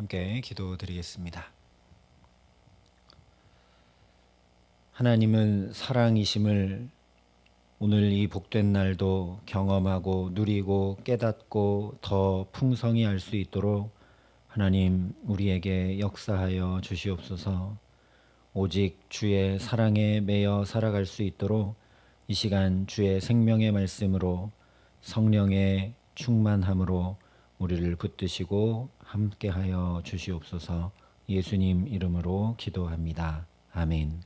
함께 기도드리겠습니다. 하나님은 사랑이심을 오늘 이 복된 날도 경험하고 누리고 깨닫고 더 풍성히 알 수 있도록 하나님 우리에게 역사하여 주시옵소서. 오직 주의 사랑에 매여 살아갈 수 있도록 이 시간 주의 생명의 말씀으로 성령의 충만함으로 우리를 붙드시고 함께하여 주시옵소서. 예수님 이름으로 기도합니다. 아멘.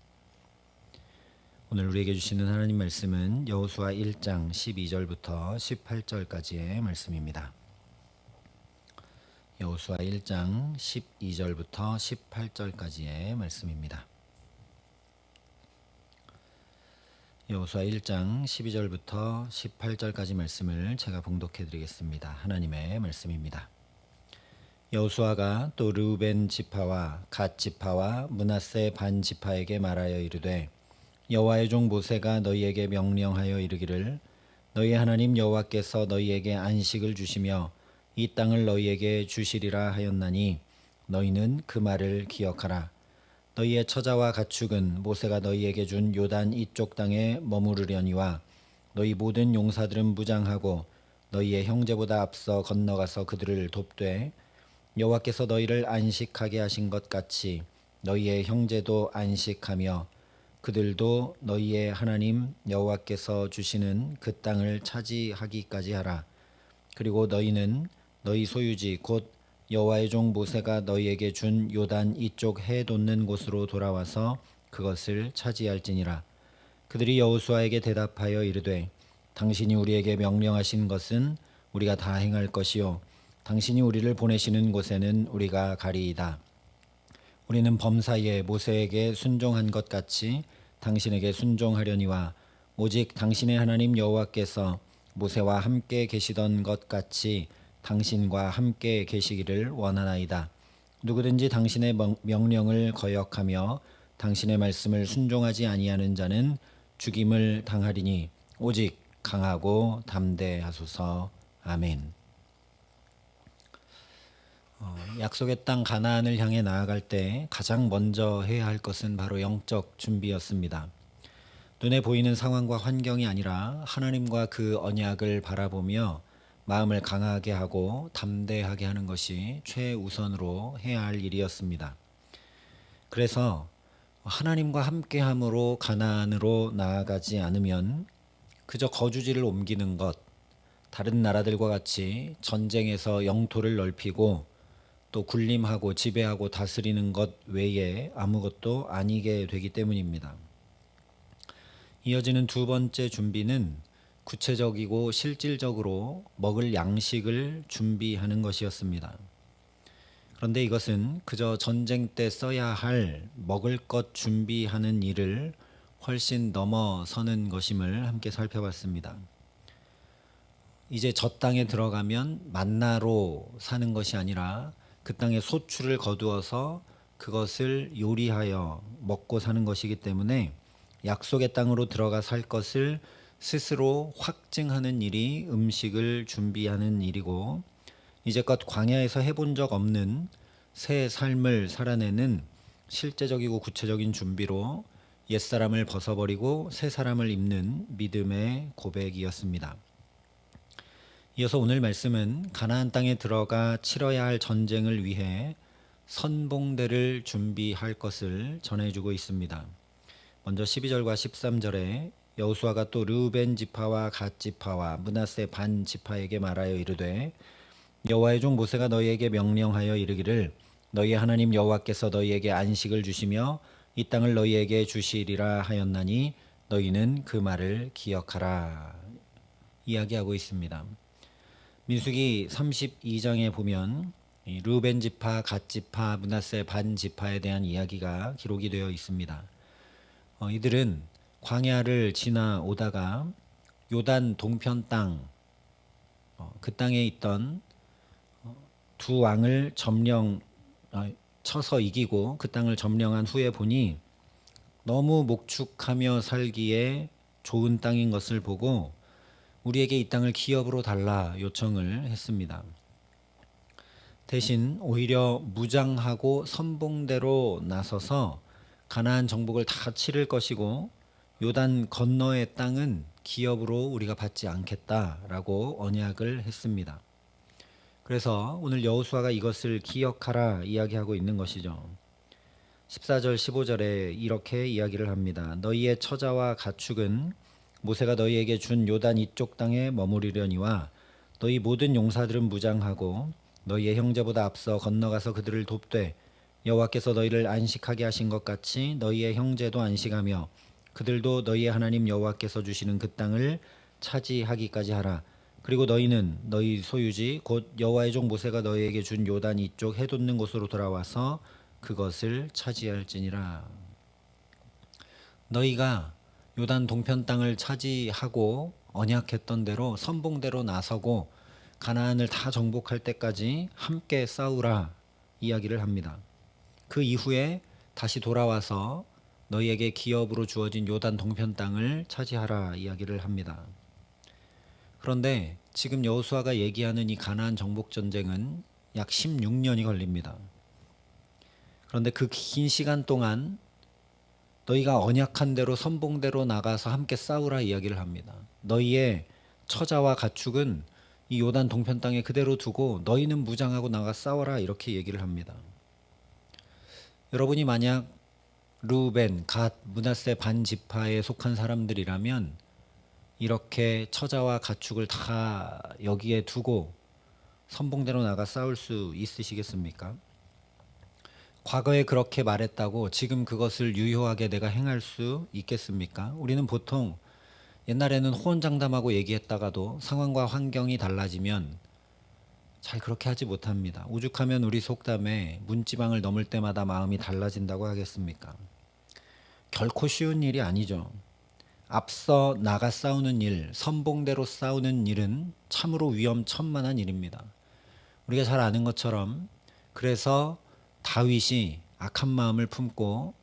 오늘 우리에게 주시는 하나님 말씀은 여호수아 1장 12절부터 18절까지의 말씀입니다. 여호수아 1장 12절부터 18절까지의 말씀입니다. 여호수아 1장 12절부터 18절까지 말씀을 제가 봉독해 드리겠습니다. 하나님의 말씀입니다. 여호수아가 또 르우벤 지파와 갓 지파와 므낫세 반 지파에게 말하여 이르되 여호와의 종 모세가 너희에게 명령하여 이르기를 너희 하나님 여호와께서 너희에게 안식을 주시며 이 땅을 너희에게 주시리라 하였나니 너희는 그 말을 기억하라. 너희의 처자와 가축은 모세가 너희에게 준 요단 이쪽 땅에 머무르려니와 너희 모든 용사들은 무장하고 너희의 형제보다 앞서 건너가서 그들을 돕되 여호와께서 너희를 안식하게 하신 것 같이 너희의 형제도 안식하며 그들도 너희의 하나님 여호와께서 주시는 그 땅을 차지하기까지 하라. 그리고 너희는 너희 소유지 곧 여호와의 종 모세가 너희에게 준 요단 이쪽 해 돋는 곳으로 돌아와서 그것을 차지할지니라. 그들이 여호수아에게 대답하여 이르되 당신이 우리에게 명령하신 것은 우리가 다 행할 것이요 당신이 우리를 보내시는 곳에는 우리가 가리이다. 우리는 범사에 모세에게 순종한 것 같이 당신에게 순종하려니와 오직 당신의 하나님 여호와께서 모세와 함께 계시던 것 같이 당신과 함께 계시기를 원하나이다. 누구든지 당신의 명령을 거역하며 당신의 말씀을 순종하지 아니하는 자는 죽임을 당하리니 오직 강하고 담대하소서. 아멘. 약속의 땅 가나안을 향해 나아갈 때 가장 먼저 해야 할 것은 바로 영적 준비였습니다. 눈에 보이는 상황과 환경이 아니라 하나님과 그 언약을 바라보며 마음을 강하게 하고 담대하게 하는 것이 최우선으로 해야 할 일이었습니다. 그래서 하나님과 함께함으로 가나안으로 나아가지 않으면 그저 거주지를 옮기는 것, 다른 나라들과 같이 전쟁에서 영토를 넓히고 또 군림하고 지배하고 다스리는 것 외에 아무것도 아니게 되기 때문입니다. 이어지는 두 번째 준비는 구체적이고 실질적으로 먹을 양식을 준비하는 것이었습니다. 그런데 이것은 그저 전쟁 때 써야 할 먹을 것 준비하는 일을 훨씬 넘어서는 것임을 함께 살펴봤습니다. 이제 저 땅에 들어가면 만나로 사는 것이 아니라 그 땅의 소출을 거두어서 그것을 요리하여 먹고 사는 것이기 때문에 약속의 땅으로 들어가 살 것을 스스로 확증하는 일이 음식을 준비하는 일이고 이제껏 광야에서 해본 적 없는 새 삶을 살아내는 실제적이고 구체적인 준비로 옛사람을 벗어버리고 새 사람을 입는 믿음의 고백이었습니다. 이어서 오늘 말씀은 가나안 땅에 들어가 치러야 할 전쟁을 위해 선봉대를 준비할 것을 전해주고 있습니다. 먼저 12절과 13절에 여호수아가 또 르우벤 지파와 갓 지파와 므낫세 반 지파에게 말하여 이르되 여호와의 종 모세가 너희에게 명령하여 이르기를 너희 하나님 여호와께서 너희에게 안식을 주시며 이 땅을 너희에게 주시리라 하였나니 너희는 그 말을 기억하라 이야기하고 있습니다. 민수기 32장에 보면 르우벤 지파, 갓 지파, 므낫세 반 지파에 대한 이야기가 기록이 되어 있습니다. 이들은 광야를 지나오다가 요단 동편 땅, 그 땅에 있던 두 왕을 쳐서 이기고 그 땅을 점령한 후에 보니 너무 목축하며 살기에 좋은 땅인 것을 보고 우리에게 이 땅을 기업으로 달라 요청을 했습니다. 대신 오히려 무장하고 선봉대로 나서서 가나안 정복을 다 치를 것이고 요단 건너의 땅은 기업으로 우리가 받지 않겠다라고 언약을 했습니다. 그래서 오늘 여호수아가 이것을 기억하라 이야기하고 있는 것이죠. 14절 15절에 이렇게 이야기를 합니다. 너희의 처자와 가축은 모세가 너희에게 준 요단 이쪽 땅에 머무르려니와 너희 모든 용사들은 무장하고 너희의 형제보다 앞서 건너가서 그들을 돕되 여호와께서 너희를 안식하게 하신 것 같이 너희의 형제도 안식하며 그들도 너희의 하나님 여호와께서 주시는 그 땅을 차지하기까지 하라. 그리고 너희는 너희 소유지 곧 여호와의 종 모세가 너희에게 준 요단 이쪽 해 돋는 곳으로 돌아와서 그것을 차지할지니라. 너희가 요단 동편 땅을 차지하고 언약했던 대로 선봉대로 나서고 가나안을 다 정복할 때까지 함께 싸우라 이야기를 합니다. 그 이후에 다시 돌아와서 너희에게 기업으로 주어진 요단 동편 땅을 차지하라 이야기를 합니다. 그런데 지금 여호수아가 얘기하는 이 가나안 정복 전쟁은 약 16년이 걸립니다. 그런데 그 긴 시간 동안 너희가 언약한 대로 선봉대로 나가서 함께 싸우라 이야기를 합니다. 너희의 처자와 가축은 이 요단 동편 땅에 그대로 두고 너희는 무장하고 나가 싸워라 이렇게 얘기를 합니다. 여러분이 만약 루벤, 갓, 므낫세 반지파에 속한 사람들이라면 이렇게 처자와 가축을 다 여기에 두고 선봉대로 나가 싸울 수 있으시겠습니까? 과거에 그렇게 말했다고 지금 그것을 유효하게 내가 행할 수 있겠습니까? 우리는 보통 옛날에는 호언장담하고 얘기했다가도 상황과 환경이 달라지면 잘 그렇게 하지 못합니다. 오죽하면 우리 속담에 문지방을 넘을 때마다 마음이 달라진다고 하겠습니까? 결코 쉬운 일이 아니죠. 앞서 나가 싸우는 일, 선봉대로 싸우는 일은 참으로 위험천만한 일입니다. 우리가 잘 아는 것처럼 그래서 다윗이 악한 마음을 품고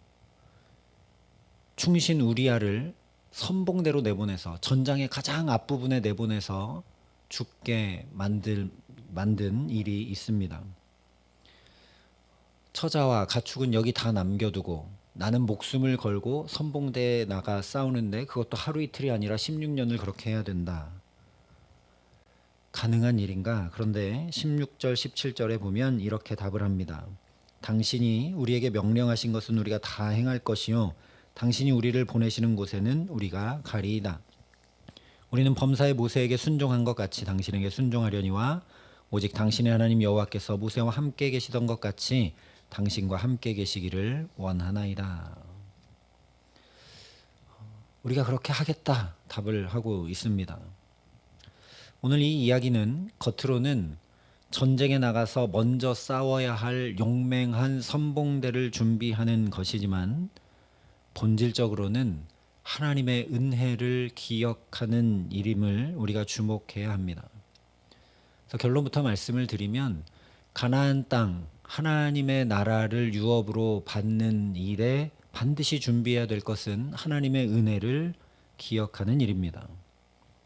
충신 우리아를 선봉대로 내보내서 전장의 가장 앞부분에 내보내서 죽게 만든 일이 있습니다. 처자와 가축은 여기 다 남겨두고 나는 목숨을 걸고 선봉대에 나가 싸우는데 그것도 하루 이틀이 아니라 16년을 그렇게 해야 된다. 가능한 일인가? 그런데 16절 17절에 보면 이렇게 답을 합니다. 당신이 우리에게 명령하신 것은 우리가 다 행할 것이요 당신이 우리를 보내시는 곳에는 우리가 가리이다. 우리는 범사의 모세에게 순종한 것 같이 당신에게 순종하려니와 오직 당신의 하나님 여호와께서 모세와 함께 계시던 것 같이 당신과 함께 계시기를 원하나이다. 우리가 그렇게 하겠다 답을 하고 있습니다. 오늘 이 이야기는 겉으로는 전쟁에 나가서 먼저 싸워야 할 용맹한 선봉대를 준비하는 것이지만 본질적으로는 하나님의 은혜를 기억하는 일임을 우리가 주목해야 합니다. 그래서 결론부터 말씀을 드리면 가나안 땅 하나님의 나라를 유업으로 받는 일에 반드시 준비해야 될 것은 하나님의 은혜를 기억하는 일입니다.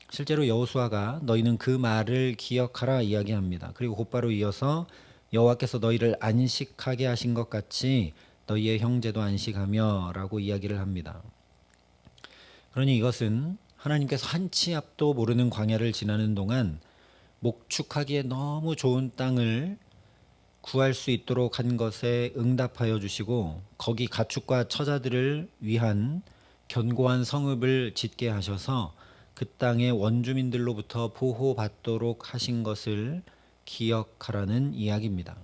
실제로 여호수아가 너희는 그 말을 기억하라 이야기합니다. 그리고 곧바로 이어서 여호와께서 너희를 안식하게 하신 것 같이 너희의 형제도 안식하며 라고 이야기를 합니다. 그러니 이것은 하나님께서 한치 앞도 모르는 광야를 지나는 동안 목축하기에 너무 좋은 땅을 구할 수 있도록 한 것에 응답하여 주시고 거기 가축과 처자들을 위한 견고한 성읍을 짓게 하셔서 그 땅의 원주민들로부터 보호받도록 하신 것을 기억하라는 이야기입니다.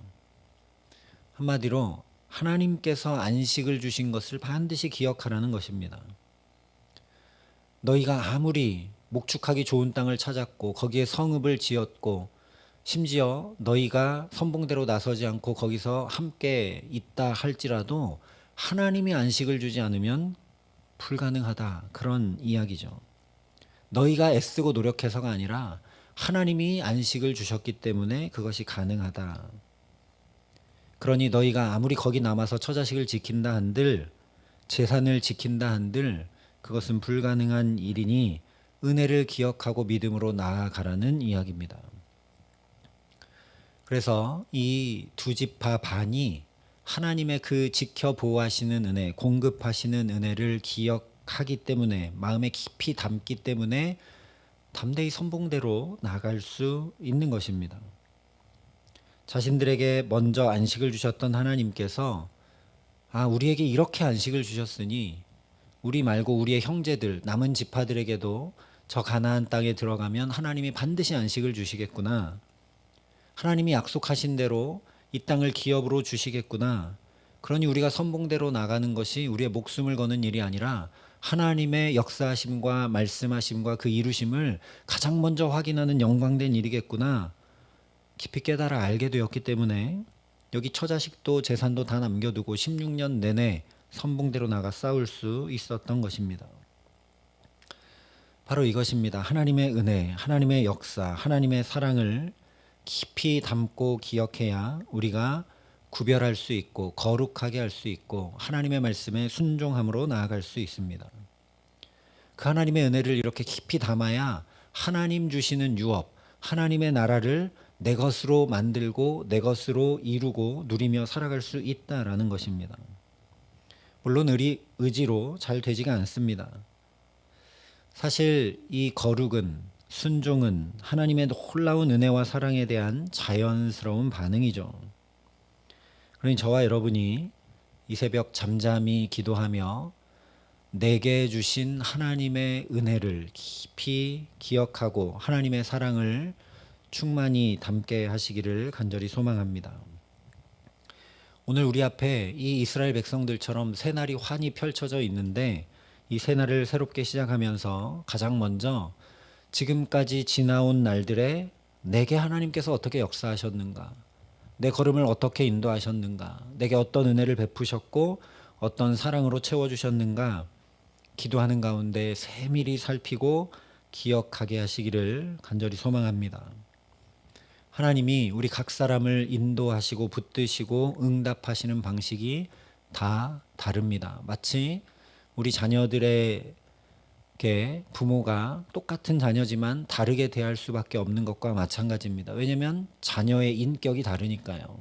한마디로 하나님께서 안식을 주신 것을 반드시 기억하라는 것입니다. 너희가 아무리 목축하기 좋은 땅을 찾았고 거기에 성읍을 지었고 심지어 너희가 선봉대로 나서지 않고 거기서 함께 있다 할지라도 하나님이 안식을 주지 않으면 불가능하다 그런 이야기죠. 너희가 애쓰고 노력해서가 아니라 하나님이 안식을 주셨기 때문에 그것이 가능하다. 그러니 너희가 아무리 거기 남아서 처자식을 지킨다 한들 재산을 지킨다 한들 그것은 불가능한 일이니 은혜를 기억하고 믿음으로 나아가라는 이야기입니다. 그래서 이 두 지파 반이 하나님의 그 지켜 보호하시는 은혜, 공급하시는 은혜를 기억하기 때문에, 마음에 깊이 담기 때문에 담대히 선봉대로 나갈 수 있는 것입니다. 자신들에게 먼저 안식을 주셨던 하나님께서 우리에게 이렇게 안식을 주셨으니 우리 말고 우리의 형제들, 남은 지파들에게도 저 가나안 땅에 들어가면 하나님이 반드시 안식을 주시겠구나. 하나님이 약속하신 대로 이 땅을 기업으로 주시겠구나. 그러니 우리가 선봉대로 나가는 것이 우리의 목숨을 거는 일이 아니라 하나님의 역사하심과 말씀하심과 그 이루심을 가장 먼저 확인하는 영광된 일이겠구나. 깊이 깨달아 알게 되었기 때문에 여기 처자식도 재산도 다 남겨두고 16년 내내 선봉대로 나가 싸울 수 있었던 것입니다. 바로 이것입니다. 하나님의 은혜, 하나님의 역사, 하나님의 사랑을 깊이 담고 기억해야 우리가 구별할 수 있고 거룩하게 할 수 있고 하나님의 말씀에 순종함으로 나아갈 수 있습니다. 그 하나님의 은혜를 이렇게 깊이 담아야 하나님 주시는 유업, 하나님의 나라를 내 것으로 만들고 내 것으로 이루고 누리며 살아갈 수 있다라는 것입니다. 물론 의지로 잘 되지가 않습니다. 사실 이 거룩은, 순종은 하나님의 놀라운 은혜와 사랑에 대한 자연스러운 반응이죠. 그러니 저와 여러분이 이 새벽 잠잠히 기도하며 내게 주신 하나님의 은혜를 깊이 기억하고 하나님의 사랑을 충만히 담게 하시기를 간절히 소망합니다. 오늘 우리 앞에 이 이스라엘 백성들처럼 새날이 환히 펼쳐져 있는데 이 새날을 새롭게 시작하면서 가장 먼저 지금까지 지나온 날들에 내게 하나님께서 어떻게 역사하셨는가, 내 걸음을 어떻게 인도하셨는가, 내게 어떤 은혜를 베푸셨고 어떤 사랑으로 채워주셨는가 기도하는 가운데 세밀히 살피고 기억하게 하시기를 간절히 소망합니다. 하나님이 우리 각 사람을 인도하시고 붙드시고 응답하시는 방식이 다 다릅니다. 마치 우리 자녀들에게 부모가 똑같은 자녀지만 다르게 대할 수밖에 없는 것과 마찬가지입니다. 왜냐하면 자녀의 인격이 다르니까요.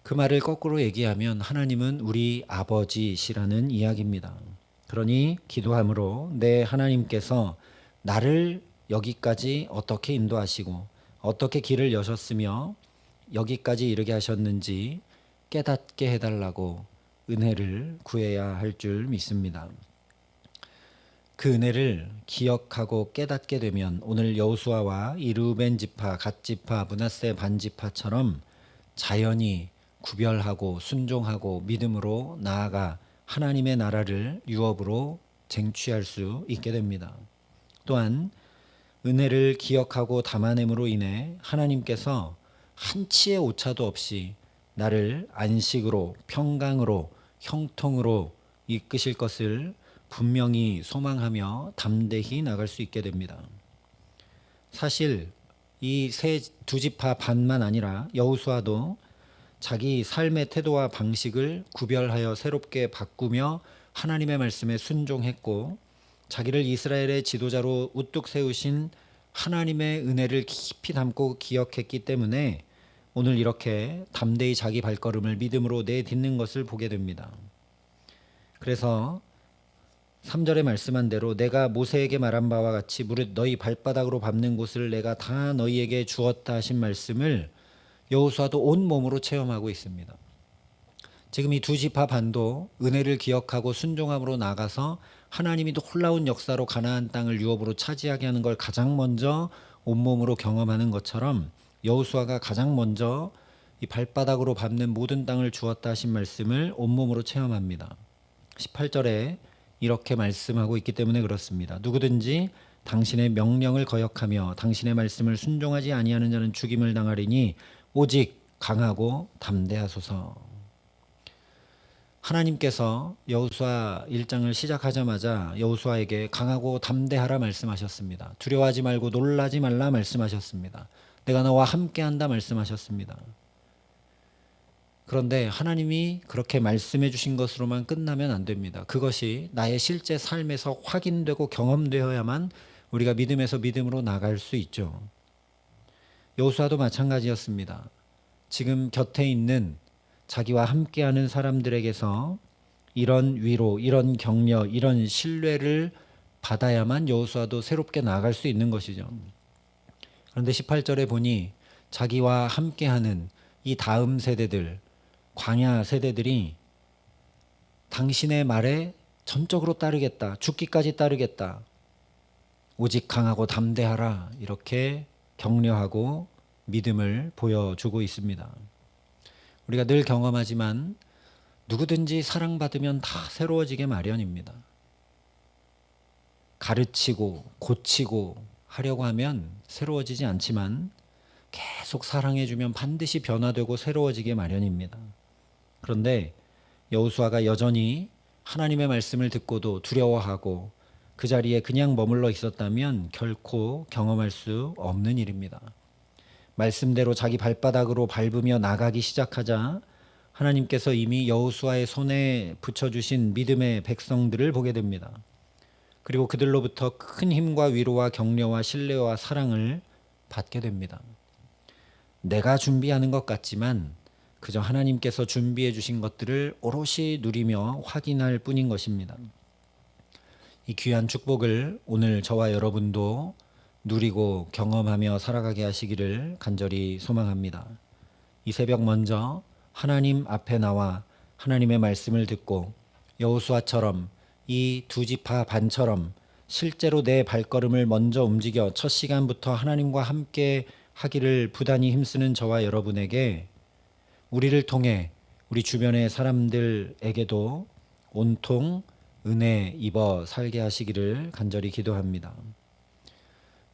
그 말을 거꾸로 얘기하면 하나님은 우리 아버지시라는 이야기입니다. 그러니 기도함으로 내 하나님께서 나를 여기까지 어떻게 인도하시고 어떻게 길을 여셨으며 여기까지 이르게 하셨는지 깨닫게 해달라고 은혜를 구해야 할 줄 믿습니다. 그 은혜를 기억하고 깨닫게 되면 오늘 여호수아와 이 르우벤 지파, 갓 지파, 므낫세 반 지파처럼 자연히 구별하고 순종하고 믿음으로 나아가 하나님의 나라를 유업으로 쟁취할 수 있게 됩니다. 또한 은혜를 기억하고 담아냄으로 인해 하나님께서 한치의 오차도 없이 나를 안식으로, 평강으로, 형통으로 이끄실 것을 분명히 소망하며 담대히 나갈 수 있게 됩니다. 사실 이 두 지파 반만 아니라 여호수아도 자기 삶의 태도와 방식을 구별하여 새롭게 바꾸며 하나님의 말씀에 순종했고 자기를 이스라엘의 지도자로 우뚝 세우신 하나님의 은혜를 깊이 담고 기억했기 때문에 오늘 이렇게 담대히 자기 발걸음을 믿음으로 내딛는 것을 보게 됩니다. 그래서 3절에 말씀한 대로 내가 모세에게 말한 바와 같이 무릇 너희 발바닥으로 밟는 곳을 내가 다 너희에게 주었다 하신 말씀을 여호수아도 온 몸으로 체험하고 있습니다. 지금 이 두 지파 반도 은혜를 기억하고 순종함으로 나가서 하나님이 놀라운 역사로 가나안 땅을 유업으로 차지하게 하는 걸 가장 먼저 온몸으로 경험하는 것처럼 여호수아가 가장 먼저 이 발바닥으로 밟는 모든 땅을 주었다 하신 말씀을 온몸으로 체험합니다. 18절에 이렇게 말씀하고 있기 때문에 그렇습니다. 누구든지 당신의 명령을 거역하며 당신의 말씀을 순종하지 아니하는 자는 죽임을 당하리니 오직 강하고 담대하소서. 하나님께서 여호수아 1장을 시작하자마자 여호수아에게 강하고 담대하라 말씀하셨습니다. 두려워하지 말고 놀라지 말라 말씀하셨습니다. 내가 너와 함께한다 말씀하셨습니다. 그런데 하나님이 그렇게 말씀해 주신 것으로만 끝나면 안 됩니다. 그것이 나의 실제 삶에서 확인되고 경험되어야만 우리가 믿음에서 믿음으로 나갈 수 있죠. 여호수아도 마찬가지였습니다. 지금 곁에 있는 자기와 함께하는 사람들에게서 이런 위로, 이런 격려, 이런 신뢰를 받아야만 여호수아도 새롭게 나아갈 수 있는 것이죠. 그런데 18절에 보니 자기와 함께하는 이 다음 세대들, 광야 세대들이 당신의 말에 전적으로 따르겠다, 죽기까지 따르겠다, 오직 강하고 담대하라, 이렇게 격려하고 믿음을 보여주고 있습니다. 우리가 늘 경험하지만 누구든지 사랑받으면 다 새로워지게 마련입니다. 가르치고 고치고 하려고 하면 새로워지지 않지만 계속 사랑해주면 반드시 변화되고 새로워지게 마련입니다. 그런데 여호수아가 여전히 하나님의 말씀을 듣고도 두려워하고 그 자리에 그냥 머물러 있었다면 결코 경험할 수 없는 일입니다. 말씀대로 자기 발바닥으로 밟으며 나가기 시작하자 하나님께서 이미 여호수아의 손에 붙여주신 믿음의 백성들을 보게 됩니다. 그리고 그들로부터 큰 힘과 위로와 격려와 신뢰와 사랑을 받게 됩니다. 내가 준비하는 것 같지만 그저 하나님께서 준비해 주신 것들을 오롯이 누리며 확인할 뿐인 것입니다. 이 귀한 축복을 오늘 저와 여러분도 누리고 경험하며 살아가게 하시기를 간절히 소망합니다. 이 새벽 먼저 하나님 앞에 나와 하나님의 말씀을 듣고 여호수아처럼 이 두 지파 반처럼 실제로 내 발걸음을 먼저 움직여 첫 시간부터 하나님과 함께 하기를 부단히 힘쓰는 저와 여러분에게 우리를 통해 우리 주변의 사람들에게도 온통 은혜 입어 살게 하시기를 간절히 기도합니다.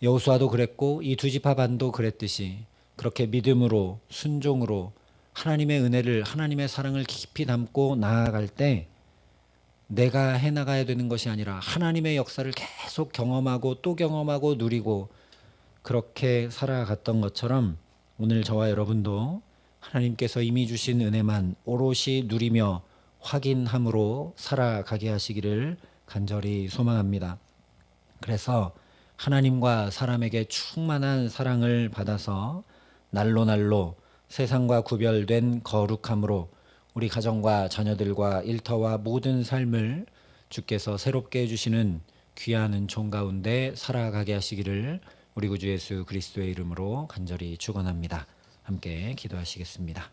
여호수아도 그랬고 이 두 지파 반도 그랬듯이 그렇게 믿음으로 순종으로 하나님의 은혜를 하나님의 사랑을 깊이 담고 나아갈 때 내가 해나가야 되는 것이 아니라 하나님의 역사를 계속 경험하고 또 경험하고 누리고 그렇게 살아갔던 것처럼 오늘 저와 여러분도 하나님께서 이미 주신 은혜만 오롯이 누리며 확인함으로 살아가게 하시기를 간절히 소망합니다. 그래서 하나님과 사람에게 충만한 사랑을 받아서 날로 날로 세상과 구별된 거룩함으로 우리 가정과 자녀들과 일터와 모든 삶을 주께서 새롭게 해주시는 귀한 은총 가운데 살아가게 하시기를 우리 구주 예수 그리스도의 이름으로 간절히 축원합니다. 함께 기도하시겠습니다.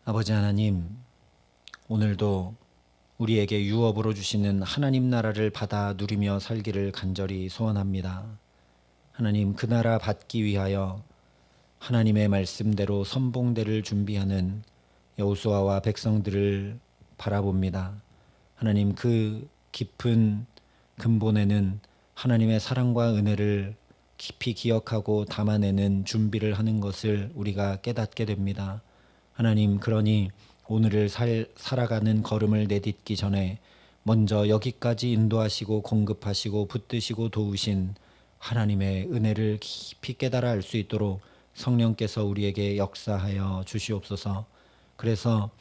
아버지 하나님, 오늘도 우리에게 유업으로 주시는 하나님 나라를 받아 누리며 살기를 간절히 소원합니다. 하나님, 그 나라 받기 위하여 하나님의 말씀대로 선봉대를 준비하는 여호수아와 백성들을 바라봅니다. 하나님, 그 깊은 근본에는 하나님의 사랑과 은혜를 깊이 기억하고 담아내는 준비를 하는 것을 우리가 깨닫게 됩니다. 하나님, 그러니 오늘을 살아가는 걸음을 내딛기 전에 먼저 여기까지 인도하시고 공급하시고 붙드시고 도우신 하나님의 은혜를 깊이 깨달아 알 수 있도록 성령께서 우리에게 역사하여 주시옵소서. 그래서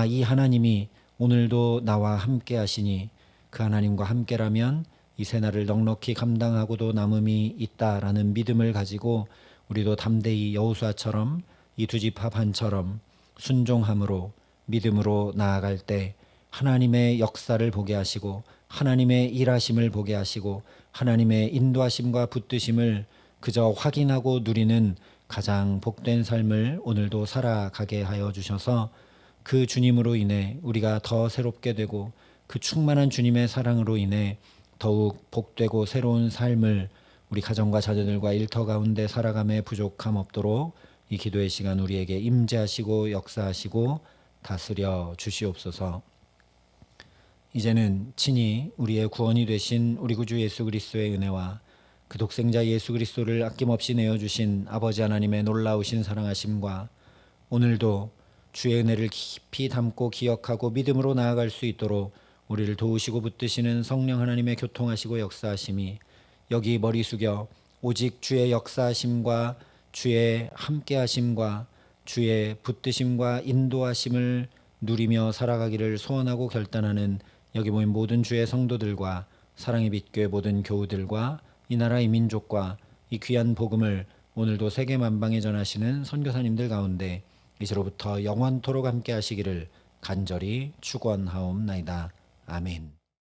이 하나님이 오늘도 나와 함께 하시니 그 하나님과 함께라면 이 새날을 넉넉히 감당하고도 남음이 있다라는 믿음을 가지고 우리도 담대히 여호수아처럼 이 두 지파 반처럼 순종함으로 믿음으로 나아갈 때 하나님의 역사를 보게 하시고 하나님의 일하심을 보게 하시고 하나님의 인도하심과 붙드심을 그저 확인하고 누리는 가장 복된 삶을 오늘도 살아가게 하여 주셔서 그 주님으로 인해 우리가 더 새롭게 되고 그 충만한 주님의 사랑으로 인해 더욱 복되고 새로운 삶을 우리 가정과 자녀들과 일터 가운데 살아감에 부족함 없도록 이 기도의 시간 우리에게 임재하시고 역사하시고 다스려 주시옵소서. 이제는 친히 우리의 구원이 되신 우리 구주 예수 그리스도의 은혜와 그 독생자 예수 그리스도를 아낌없이 내어주신 아버지 하나님의 놀라우신 사랑하심과 오늘도 주의 은혜를 깊이 담고 기억하고 믿음으로 나아갈 수 있도록 우리를 도우시고 붙드시는 성령 하나님의 교통하시고 역사하심이 여기 머리 숙여 오직 주의 역사하심과 주의 함께하심과 주의 붙드심과 인도하심을 누리며 살아가기를 소원하고 결단하는 여기 모인 모든 주의 성도들과 사랑의 빛교회 모든 교우들과 이 나라 이 민족과 이 귀한 복음을 오늘도 세계 만방에 전하시는 선교사님들 가운데 이제로부터 영원토록 함께 하시기를 간절히 축원하옵나이다. 아멘.